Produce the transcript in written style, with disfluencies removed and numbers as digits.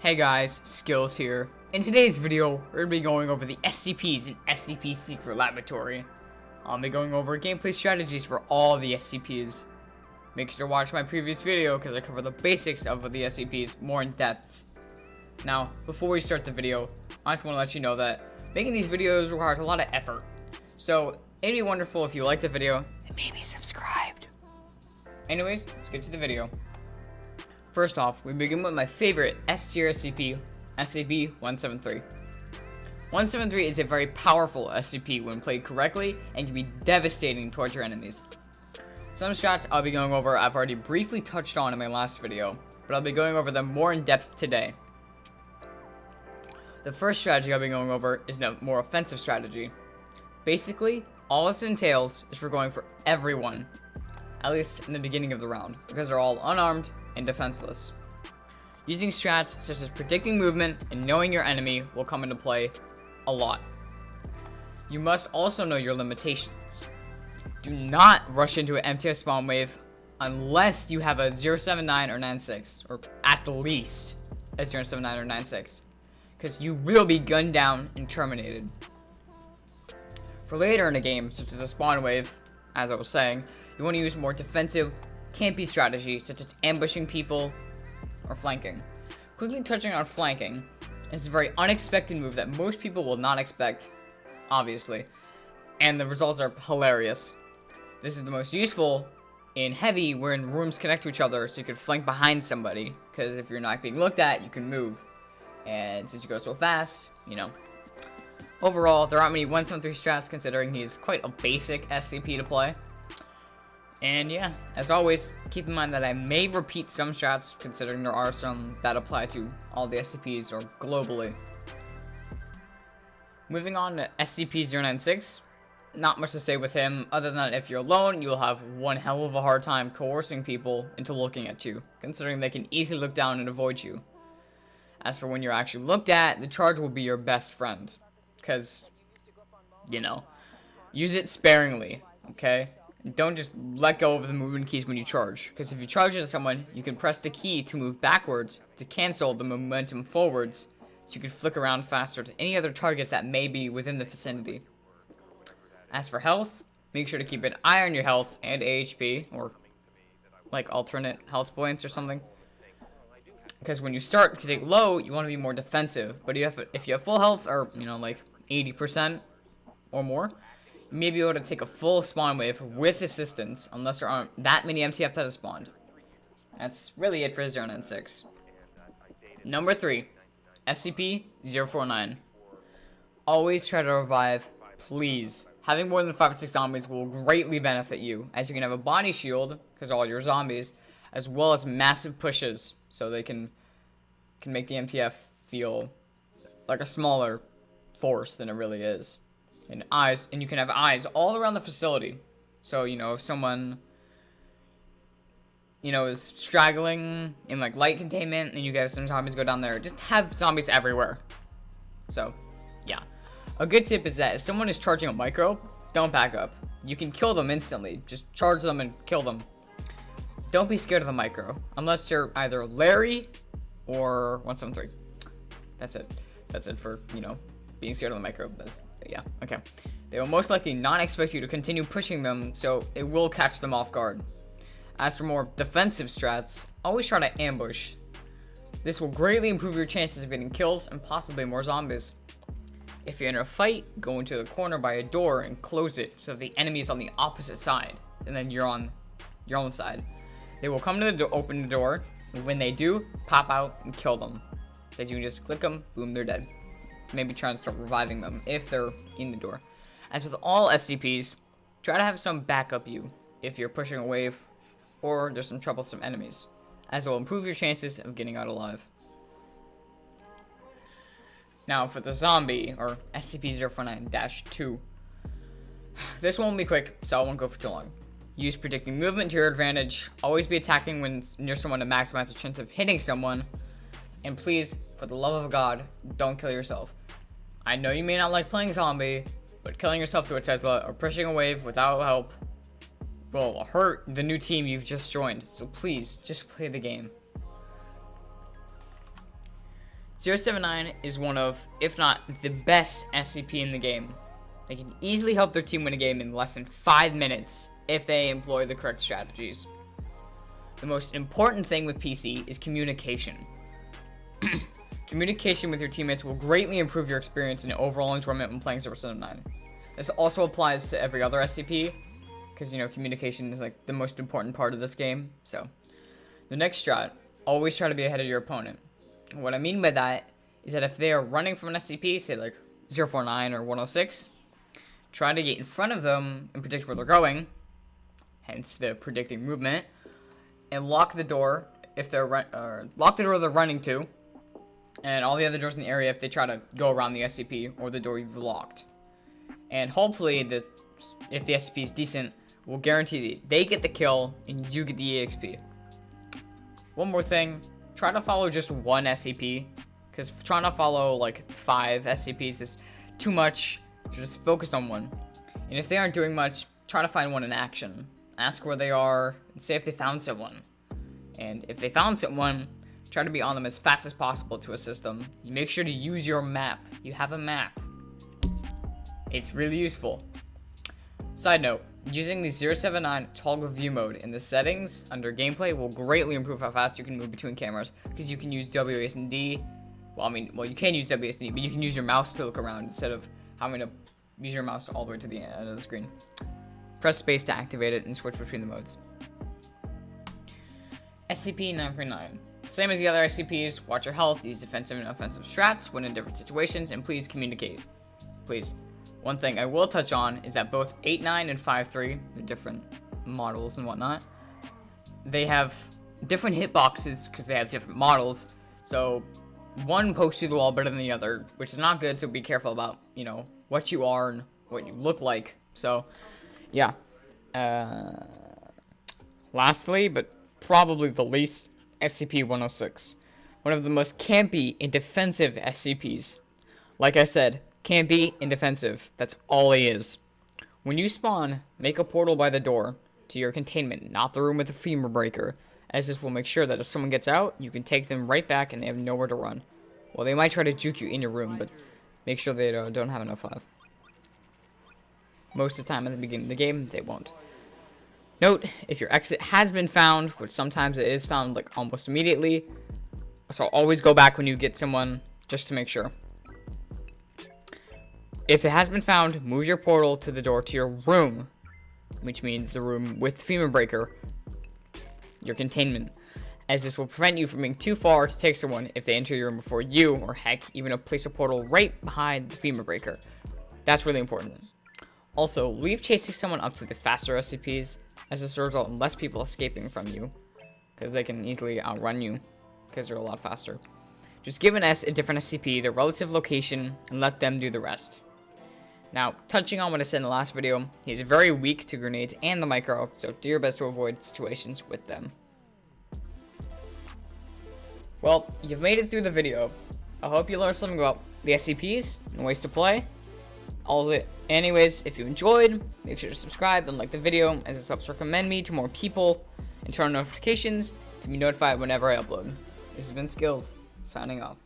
Hey guys, Skills here. In today's video, we're going to be going over the SCPs in SCP Secret Laboratory. I'll be going over gameplay strategies for all the SCPs. Make sure to watch my previous video because I cover the basics of the SCPs more in depth. Now, before we start the video, I just want to let you know that making these videos requires a lot of effort. So, it'd be wonderful if you liked the video and maybe subscribed. Anyways, let's get to the video. First off, we begin with my favorite S-tier SCP, SCP-173. 173 is a very powerful SCP when played correctly and can be devastating towards your enemies. Some strats I'll be going over I've already briefly touched on in my last video, but I'll be going over them more in depth today. The first strategy I'll be going over is a more offensive strategy. Basically, all this entails is we're going for everyone, at least in the beginning of the round, because they're all unarmed and defenseless. Using strats such as predicting movement and knowing your enemy will come into play a lot. You must also know your limitations. Do not rush into an MTF spawn wave unless you have a 079 or 96, or at the least a 079 or 96, because you will be gunned down and terminated. For later in a game, such as a spawn wave, as I was saying, you want to use more defensive, campy strategy such as ambushing people or flanking. Quickly touching on flanking, is a very unexpected move that most people will not expect, obviously, and the results are hilarious. This is the most useful in heavy, wherein rooms connect to each other, so you can flank behind somebody, because if you're not being looked at, you can move, and since you go so fast, you know. Overall, there aren't many 173 strats considering he's quite a basic SCP to play. And yeah, as always, keep in mind that I may repeat some strats considering there are some that apply to all the SCPs or globally. Moving on to SCP-096, not much to say with him other than if you're alone, you'll have one hell of a hard time coercing people into looking at you, considering they can easily look down and avoid you. As for when you're actually looked at, the charge will be your best friend, because, you know, use it sparingly, okay? Don't just let go of the movement keys when you charge, because if you charge into someone, you can press the key to move backwards to cancel the momentum forwards, so you can flick around faster to any other targets that may be within the vicinity. As for health, make sure to keep an eye on your health and AHP, or like alternate health points or something, because when you start to take low, you want to be more defensive, but if you have full health, or you know, like 80% or more, you may be able to take a full spawn wave with assistance, unless there aren't that many MTF that have spawned. That's really it for 096. Number 3, SCP-049. Always try to revive, please. Having more than 5 or 6 zombies will greatly benefit you, as you can have a body shield, because all your zombies, as well as massive pushes, so they can make the MTF feel like a smaller force than it really is. And eyes, and you can have eyes all around the facility. So, you know, if someone, you know, is straggling in like light containment and you guys some zombies go down there, just have zombies everywhere. So, yeah. A good tip is that if someone is charging a micro, don't back up. You can kill them instantly. Just charge them and kill them. Don't be scared of the micro, unless you're either Larry or 173. That's it. That's it for, you know, being scared of the micro. Yeah, okay. They will most likely not expect you to continue pushing them, so it will catch them off guard. As for more defensive strats, always try to ambush. This will greatly improve your chances of getting kills and possibly more zombies. If you're in a fight, go into the corner by a door and close it so the enemy is on the opposite side, and then you're on your own side. They will come to the door, open the door, and when they do, pop out and kill them. Because you can just click them, boom, they're dead. Maybe try and start reviving them if they're in the door. As with all SCPs, try to have some backup you if you're pushing a wave or there's some troublesome enemies, as it will improve your chances of getting out alive. Now for the zombie, or SCP-049-2. This won't be quick, so I won't go for too long. Use predicting movement to your advantage. Always be attacking when near someone to maximize the chance of hitting someone. And please, for the love of God, don't kill yourself. I know you may not like playing zombie, but killing yourself to a Tesla or pushing a wave without help will hurt the new team you've just joined. So please, just play the game. 079 is one of, if not the best SCP in the game. They can easily help their team win a game in less than 5 minutes if they employ the correct strategies. The most important thing with PC is communication. Communication with your teammates will greatly improve your experience and overall enjoyment when playing 079. This also applies to every other SCP, because, you know, communication is like the most important part of this game. So, the next strat, always try to be ahead of your opponent. What I mean by that is that if they are running from an SCP, say like 049 or 106, try to get in front of them and predict where they're going, hence the predicting movement, and lock the door if they're lock the door they're running to, and all the other doors in the area if they try to go around the SCP or the door you've locked. And hopefully, if the SCP is decent, we'll guarantee that they get the kill and you get the EXP. One more thing, try to follow just one SCP, because trying to follow like 5 SCPs is too much, so just focus on one. And if they aren't doing much, try to find one in action. Ask where they are, and say if they found someone. And if they found someone, try to be on them as fast as possible to assist them. You make sure to use your map. You have a map. It's really useful. Side note, using the 079 toggle view mode in the settings under gameplay will greatly improve how fast you can move between cameras, because you can use WASD. Well, you can use WASD, but you can use your mouse to look around instead of having to use your mouse all the way to the end of the screen. Press space to activate it and switch between the modes. SCP-939. Same as the other SCPs, watch your health, use defensive and offensive strats when in different situations, and please communicate. Please. One thing I will touch on is that both 89 and 53, the different models and whatnot, they have different hitboxes because they have different models. So one pokes through the wall better than the other, which is not good. So be careful about, you know, what you are and what you look like. So, yeah. Lastly, but probably the least, SCP-106. One of the most campy and defensive SCPs. Like I said, campy and defensive. That's all he is. When you spawn, make a portal by the door to your containment, not the room with the femur breaker, as this will make sure that if someone gets out, you can take them right back and they have nowhere to run. Well, they might try to juke you in your room, but make sure they don't have enough life. Most of the time at the beginning of the game, they won't. Note, if your exit has been found, which sometimes it is found like almost immediately, so always go back when you get someone, just to make sure. If it has been found, move your portal to the door to your room, which means the room with femur breaker, your containment, as this will prevent you from being too far to take someone if they enter your room before you, or heck, even place a portal right behind the femur breaker. That's really important. Also, leave chasing someone up to the faster SCPs, as this will result in less people escaping from you, because they can easily outrun you, because they're a lot faster. Just give a different SCP their relative location, and let them do the rest. Now, touching on what I said in the last video, he's very weak to grenades and the micro, so do your best to avoid situations with them. Well, you've made it through the video. I hope you learned something about the SCPs and ways to play. All of it. Anyways, if you enjoyed, make sure to subscribe and like the video, as this helps recommend me to more people, and turn on notifications to be notified whenever I upload. This has been Skills, signing off.